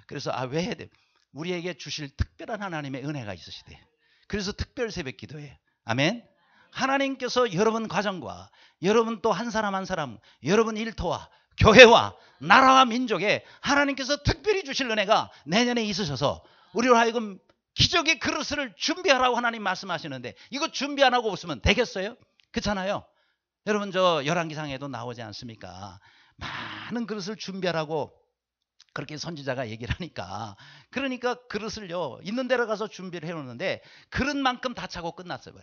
그래서 왜 해야 돼? 우리에게 주실 특별한 하나님의 은혜가 있으시대. 그래서 특별 새벽 기도해요. 아멘. 하나님께서 여러분 가정과 여러분 또 한 사람 한 사람 여러분 일터와 교회와 나라와 민족에 하나님께서 특별히 주실 은혜가 내년에 있으셔서 우리로 하여금 기적의 그릇을 준비하라고 하나님 말씀하시는데 이거 준비 안 하고 없으면 되겠어요? 그렇잖아요. 여러분 저 열왕기상에도 나오지 않습니까? 많은 그릇을 준비하라고 그렇게 선지자가 얘기를 하니까 그러니까 그릇을요 있는 데로 가서 준비를 해놓는데 그릇만큼 다 차고 끝났어요.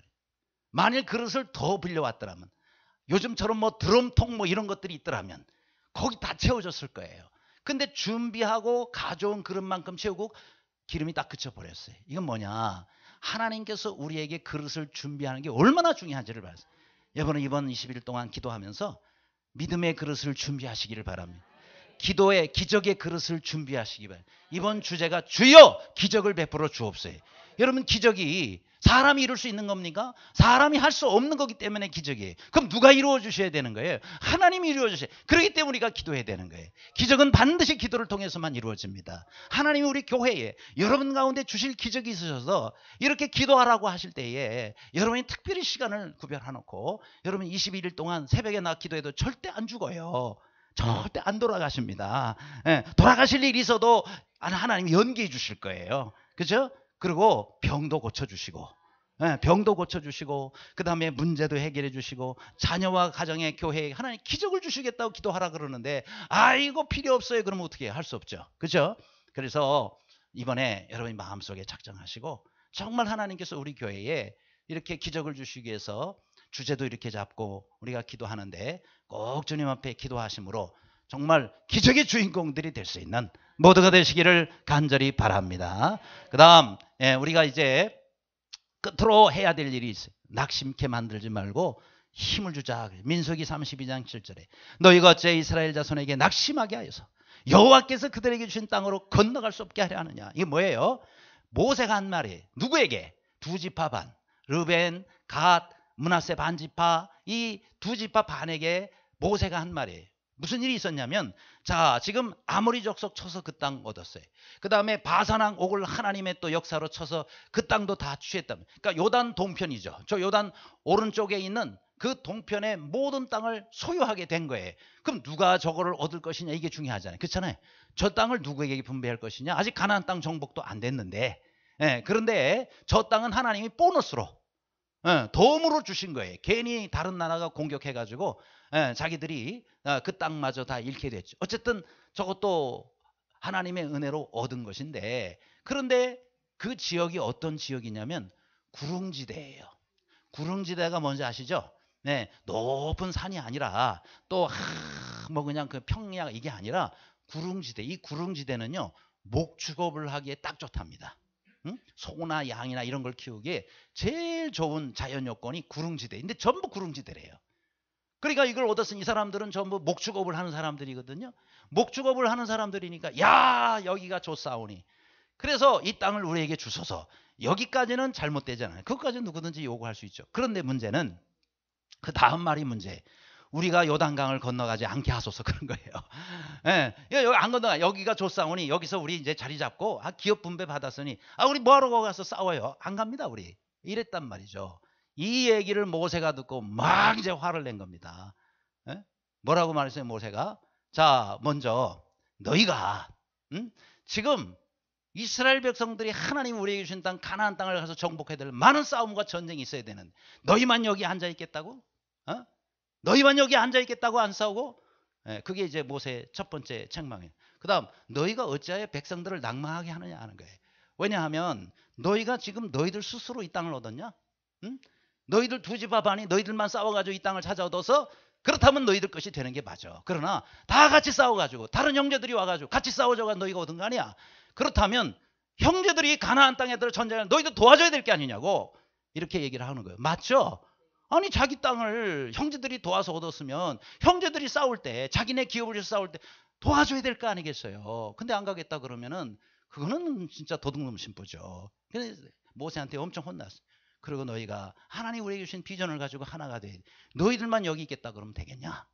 만일 그릇을 더 빌려왔더라면 요즘처럼 뭐 드럼통 뭐 이런 것들이 있더라면 거기 다 채워졌을 거예요. 근데 준비하고 가져온 그릇만큼 채우고 기름이 딱 그쳐버렸어요. 이건 뭐냐? 하나님께서 우리에게 그릇을 준비하는 게 얼마나 중요한지를 봤어요. 여러분은 이번 20일 동안 기도하면서 믿음의 그릇을 준비하시기를 바랍니다. 기도의 기적의 그릇을 준비하시기 바랍니다. 이번 주제가 주여 기적을 베풀어 주옵소서. 여러분 기적이 사람이 이룰 수 있는 겁니까? 사람이 할 수 없는 거기 때문에 기적이에요. 그럼 누가 이루어 주셔야 되는 거예요? 하나님이 이루어 주셔야 돼요. 그렇기 때문에 우리가 기도해야 되는 거예요. 기적은 반드시 기도를 통해서만 이루어집니다. 하나님이 우리 교회에 여러분 가운데 주실 기적이 있으셔서 이렇게 기도하라고 하실 때에 여러분이 특별히 시간을 구별해놓고 여러분 21일 동안 새벽에 나 기도해도 절대 안 죽어요. 절대 안 돌아가십니다. 돌아가실 일이 있어도 하나님이 연기해 주실 거예요. 그죠? 그리고 병도 고쳐주시고 병도 고쳐주시고 그 다음에 문제도 해결해 주시고 자녀와 가정의 교회에 하나님 기적을 주시겠다고 기도하라 그러는데 이거 필요 없어요. 그러면 어떻게 해요? 할 수 없죠. 그죠? 그래서 이번에 여러분이 마음속에 작정하시고 정말 하나님께서 우리 교회에 이렇게 기적을 주시기 위해서 주제도 이렇게 잡고 우리가 기도하는데 꼭 주님 앞에 기도하심으로 정말 기적의 주인공들이 될 수 있는 모두가 되시기를 간절히 바랍니다. 그 다음 우리가 이제 끝으로 해야 될 일이 있어요. 낙심케 만들지 말고 힘을 주자. 민수기 32장 7절에 너희가 어째 이스라엘 자손에게 낙심하게 하여서 여호와께서 그들에게 주신 땅으로 건너갈 수 없게 하려 하느냐. 이게 뭐예요? 모세가 한 말이에요. 누구에게? 두 지파 반 르벤, 갓, 므낫세 반지파 이 두 지파 반에게 모세가 한 말이에요. 무슨 일이 있었냐면 자 지금 아모리 족속 쳐서 그 땅 얻었어요. 그 다음에 바산왕 옥을 하나님의 또 역사로 쳐서 그 땅도 다 취했다. 그러니까 요단 동편이죠. 저 요단 오른쪽에 있는 그 동편의 모든 땅을 소유하게 된 거예요. 그럼 누가 저거를 얻을 것이냐 이게 중요하잖아요. 그렇잖아요. 저 땅을 누구에게 분배할 것이냐. 아직 가나안 땅 정복도 안 됐는데 그런데 저 땅은 하나님이 보너스로 도움으로 주신 거예요. 괜히 다른 나라가 공격해가지고 자기들이 그 땅마저 다 잃게 됐죠. 어쨌든 저것도 하나님의 은혜로 얻은 것인데 그런데 그 지역이 어떤 지역이냐면 구릉지대예요. 구릉지대가 뭔지 아시죠? 높은 산이 아니라 또 뭐 그냥 그 평야 이게 아니라 구릉지대. 이 구릉지대는요 목축업을 하기에 딱 좋답니다. 응? 소나 양이나 이런 걸 키우기에 제일 좋은 자연 요건이 구릉지대인데 전부 구릉지대래요. 그러니까 이걸 얻었으니 이 사람들은 전부 목축업을 하는 사람들이거든요. 목축업을 하는 사람들이니까 야 여기가 좋사오니 그래서 이 땅을 우리에게 주소서. 여기까지는 잘못되잖아요. 그것까지는 누구든지 요구할 수 있죠. 그런데 문제는 그 다음 말이 문제. 우리가 요단강을 건너가지 않게 하소서 그런 거예요. 예, 여기 안 건너가. 여기가 좋사오니 여기서 우리 이제 자리 잡고 기업 분배 받았으니 우리 뭐하러 거기 가서 싸워요? 안 갑니다 우리. 이랬단 말이죠. 이 얘기를 모세가 듣고 막 이제 화를 낸 겁니다. 예? 뭐라고 말했어요 모세가? 자 먼저 너희가 지금 이스라엘 백성들이 하나님 우리에게 주신 땅 가나안 땅을 가서 정복해야 될 많은 싸움과 전쟁이 있어야 되는 너희만 여기 앉아 있겠다고? 너희만 여기 앉아 있겠다고 안 싸우고? 그게 이제 모세의 첫 번째 책망이에요. 그 다음 너희가 어찌하여 백성들을 낭망하게 하느냐 하는 거예요. 왜냐하면 너희가 지금 너희들 스스로 이 땅을 얻었냐? 응? 너희들 두 집 앞 아니 너희들만 싸워가지고 이 땅을 찾아 얻어서 그렇다면 너희들 것이 되는 게 맞아. 그러나 다 같이 싸워가지고 다른 형제들이 와가지고 같이 싸워줘가 너희가 얻은 거 아니야. 그렇다면 형제들이 가나안 땅에 들어 전쟁을 너희도 도와줘야 될 게 아니냐고 이렇게 얘기를 하는 거예요. 맞죠? 아니 자기 땅을 형제들이 도와서 얻었으면 형제들이 싸울 때 자기네 기업을 위해서 싸울 때 도와줘야 될 거 아니겠어요. 근데 안 가겠다 그러면은 그거는 진짜 도둑놈 심보죠. 그래서 모세한테 엄청 혼났어요. 그리고 너희가 하나님 우리에게 주신 비전을 가지고 하나가 돼. 너희들만 여기 있겠다 그러면 되겠냐?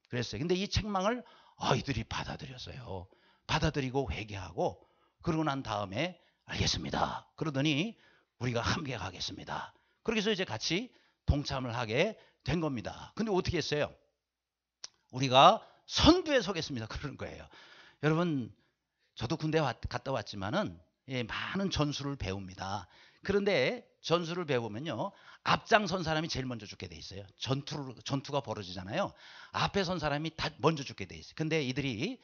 그랬어요. 근데 이 책망을 아이들이 받아들였어요. 받아들이고 회개하고 그러고 난 다음에 알겠습니다. 그러더니 우리가 함께 가겠습니다. 그렇게 해서 이제 같이 동참을 하게 된 겁니다. 근데 어떻게 했어요? 우리가 선두에 서겠습니다. 그러는 거예요. 여러분 저도 군대 갔다 왔지만은 많은 전술을 배웁니다. 그런데 전술을 배우면요. 앞장선 사람이 제일 먼저 죽게 돼 있어요. 전투가 벌어지잖아요. 앞에 선 사람이 다 먼저 죽게 돼 있어요. 근데 이들이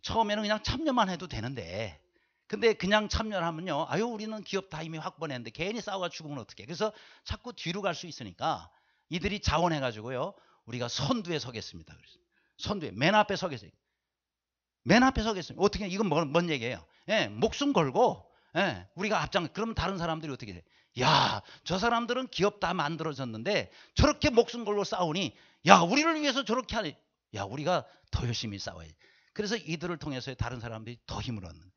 처음에는 그냥 참여만 해도 되는데 근데 그냥 참여를 하면요. 우리는 기업 다 이미 확보했는데 괜히 싸워가 죽으면 어떡해. 그래서 자꾸 뒤로 갈 수 있으니까 이들이 자원해가지고요. 우리가 선두에 서겠습니다. 그래서 선두에 맨 앞에 서겠습니다. 맨 앞에 서겠습니다. 어떻게 이건 뭔 얘기예요? 목숨 걸고 우리가 앞장 그러면 다른 사람들이 어떻게 돼? 야, 저 사람들은 기업 다 만들어졌는데 저렇게 목숨 걸고 싸우니 야, 우리를 위해서 저렇게 하니 야, 우리가 더 열심히 싸워야지. 그래서 이들을 통해서 다른 사람들이 더 힘을 얻는.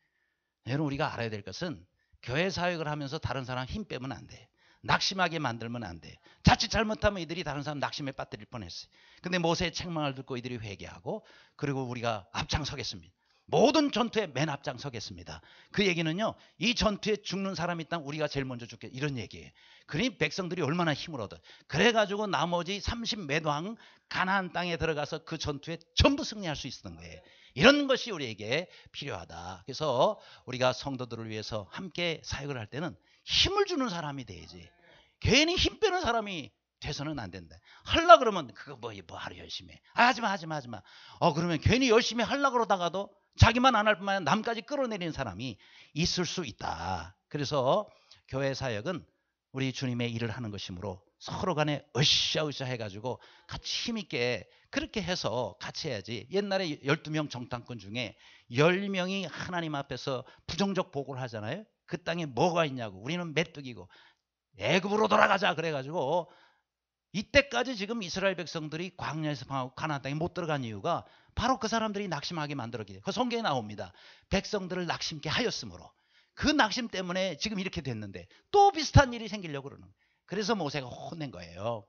여러분 우리가 알아야 될 것은 교회 사역을 하면서 다른 사람 힘 빼면 안 돼. 낙심하게 만들면 안 돼. 자칫 잘못하면 이들이 다른 사람 낙심에 빠뜨릴 뻔했어요. 근데 모세의 책망을 듣고 이들이 회개하고 그리고 우리가 앞장서겠습니다. 모든 전투에 맨 앞장서겠습니다. 그 얘기는요. 이 전투에 죽는 사람이 있다면 우리가 제일 먼저 죽게 이런 얘기예요. 그러니 백성들이 얼마나 힘을 얻어. 그래가지고 나머지 30몇 왕 가나안 땅에 들어가서 그 전투에 전부 승리할 수 있었던 거예요. 이런 것이 우리에게 필요하다. 그래서 우리가 성도들을 위해서 함께 사역을 할 때는 힘을 주는 사람이 돼야지. 괜히 힘 빼는 사람이 돼서는 안 된다. 하려 그러면 그거 뭐 하루 열심히 해. 하지마. 그러면 괜히 열심히 하려 그러다가도 자기만 안 할 뿐만 아니라 남까지 끌어내리는 사람이 있을 수 있다. 그래서 교회 사역은 우리 주님의 일을 하는 것이므로 서로 간에 으쌰으쌰 해가지고 같이 힘있게 그렇게 해서 같이 해야지. 옛날에 12명 정탐꾼 중에 10명이 하나님 앞에서 부정적 보고를 하잖아요. 그 땅에 뭐가 있냐고. 우리는 메뚜기고 애굽으로 돌아가자 그래가지고 이때까지 지금 이스라엘 백성들이 광야에서 방하고 가나안 땅에 못 들어간 이유가 바로 그 사람들이 낙심하게 만들었기 때문에 그 성경에 나옵니다. 백성들을 낙심케 하였으므로 그 낙심 때문에 지금 이렇게 됐는데 또 비슷한 일이 생기려고 그러는 거예요. 그래서 모세가 혼낸 거예요.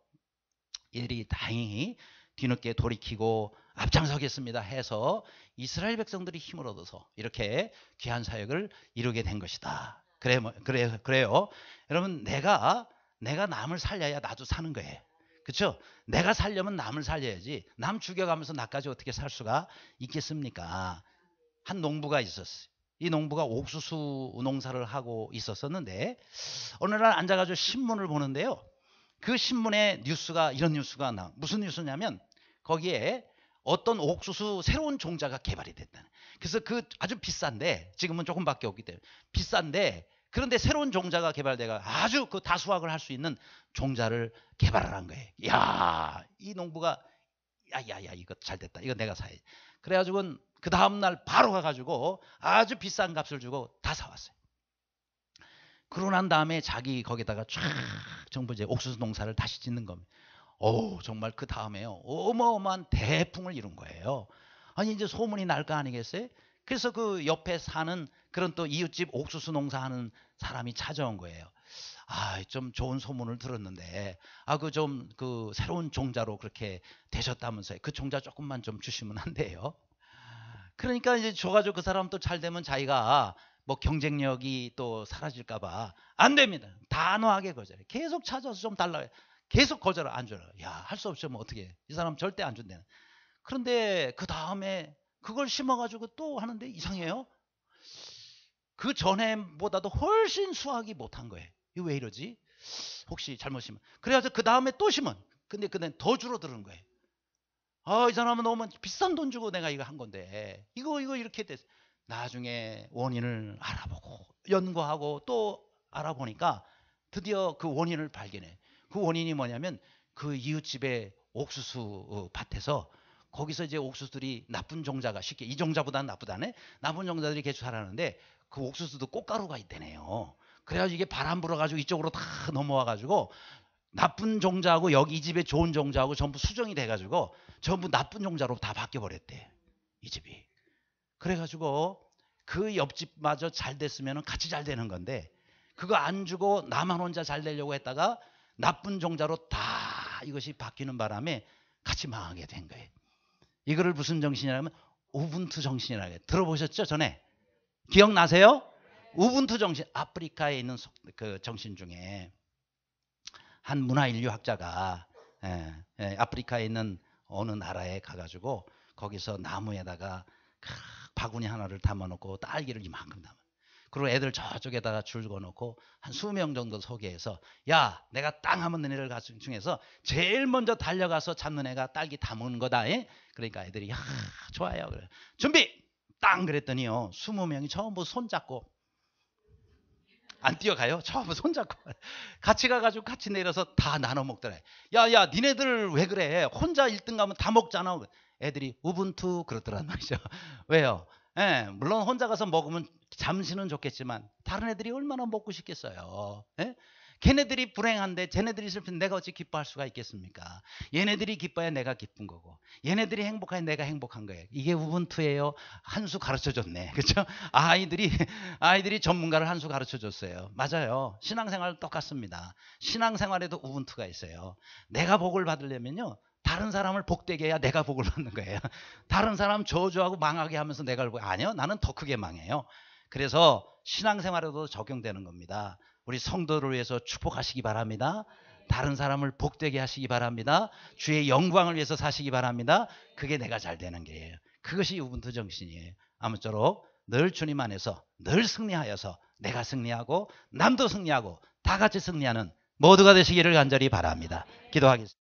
이들이 다행히 뒤늦게 돌이키고 앞장서겠습니다 해서 이스라엘 백성들이 힘을 얻어서 이렇게 귀한 사역을 이루게 된 것이다. 그래요. 여러분 내가 남을 살려야 나도 사는 거예요. 그렇죠? 내가 살려면 남을 살려야지 남 죽여가면서 나까지 어떻게 살 수가 있겠습니까? 한 농부가 있었어요. 이 농부가 옥수수 농사를 하고 있었었는데 어느 날 앉아가지고 신문을 보는데요. 그 신문에 이런 뉴스가 나와. 무슨 뉴스냐면 거기에 어떤 옥수수 새로운 종자가 개발이 됐다. 그래서 그 아주 비싼데 지금은 조금밖에 없기 때문에 비싼데 그런데 새로운 종자가 개발돼가 아주 그 다수확을 할 수 있는 종자를 개발을 한 거예요. 야, 이 농부가 야야야 이거 잘 됐다. 이거 내가 사야지. 그래가지고 그 다음날 바로 가가지고 아주 비싼 값을 주고 다 사왔어요. 그러고 난 다음에 자기 거기다가 쫙 전부 이제 옥수수 농사를 다시 짓는 겁니다. 오, 정말 그 다음에요. 어마어마한 대풍을 이룬 거예요. 아니, 이제 소문이 날 거 아니겠어요? 그래서 그 옆에 사는 그런 또 이웃집 옥수수 농사하는 사람이 찾아온 거예요. 아, 좀 좋은 소문을 들었는데, 그 새로운 종자로 그렇게 되셨다면서요. 그 종자 조금만 좀 주시면 안 돼요? 그러니까 이제 줘가지고 그 사람 또 잘 되면 자기가 뭐 경쟁력이 또 사라질까봐 안 됩니다. 단호하게 거절해. 계속 찾아서 좀 달라. 계속 거절을 안 줘요. 야, 할 수 없으면 어떻게 해. 이 사람 절대 안 준대는. 그런데 그 다음에 그걸 심어가지고 또 하는데 이상해요. 그 전에보다도 훨씬 수확이 못한 거예요. 이거 왜 이러지? 혹시 잘못 심은. 그래가지고 그 다음에 또 심은. 근데 그는 더 줄어드는 거예요. 이 사람은 너무 비싼 돈 주고 내가 이거 한 건데 이거 이렇게 됐어. 나중에 원인을 알아보고 연구하고 또 알아보니까 드디어 그 원인을 발견해. 그 원인이 뭐냐면 그 이웃집의 옥수수 밭에서 거기서 이제 옥수수들이 나쁜 종자가 쉽게 이 종자보다는 나쁘다네. 나쁜 종자들이 계속 자라는데 그 옥수수도 꽃가루가 있대네요. 그래가지고 이게 바람 불어가지고 이쪽으로 다 넘어와가지고 나쁜 종자하고 여기 이 집에 좋은 종자하고 전부 수정이 돼가지고 전부 나쁜 종자로 다 바뀌어버렸대. 이 집이. 그래가지고 그 옆집마저 잘 됐으면 같이 잘 되는 건데 그거 안 주고 나만 혼자 잘 되려고 했다가 나쁜 종자로 다 이것이 바뀌는 바람에 같이 망하게 된 거예요. 이거를 무슨 정신이라면 우분투 정신이라고 해요. 들어보셨죠? 전에? 기억나세요? 우분투 정신. 아프리카에 있는 그 정신 중에 한 문화인류학자가 아프리카에 있는 어느 나라에 가가지고 거기서 나무에다가 바구니 하나를 담아놓고 딸기를 이만큼 담아. 그리고 애들 저쪽에다가 줄 그어놓고 한 수명 정도 소개해서 야, 내가 땅 하면 너네들 중에서 제일 먼저 달려가서 잡는 애가 딸기 다 먹는 거다. 그러니까 애들이 야, 좋아요. 그래. 준비! 땅! 그랬더니요. 20명이 전부 손잡고 안 뛰어가요? 처음 손잡고 같이 가가지고 같이 내려서 다 나눠 먹더래. 야, 니네들 왜 그래? 혼자 1등 가면 다 먹잖아. 애들이 우분투 그러더란 말이죠. 왜요? 물론 혼자 가서 먹으면 잠시는 좋겠지만 다른 애들이 얼마나 먹고 싶겠어요. 걔네들이 불행한데 쟤네들이 슬픈데 내가 어찌 기뻐할 수가 있겠습니까? 얘네들이 기뻐야 내가 기쁜 거고 얘네들이 행복해야 내가 행복한 거예요. 이게 우분투예요. 한 수 가르쳐줬네. 그렇죠? 아이들이 전문가를 한 수 가르쳐줬어요. 맞아요. 신앙생활 똑같습니다. 신앙생활에도 우분투가 있어요. 내가 복을 받으려면요. 다른 사람을 복되게 해야 내가 복을 받는 거예요. 다른 사람 저주하고 망하게 하면서 내가 아니요. 나는 더 크게 망해요. 그래서 신앙생활에도 적용되는 겁니다. 우리 성도를 위해서 축복하시기 바랍니다. 다른 사람을 복되게 하시기 바랍니다. 주의 영광을 위해서 사시기 바랍니다. 그게 내가 잘 되는 게예요. 그것이 우분투 정신이에요. 아무쪼록 늘 주님 안에서 늘 승리하여서 내가 승리하고 남도 승리하고 다 같이 승리하는 모두가 되시기를 간절히 바랍니다. 기도하겠습니다.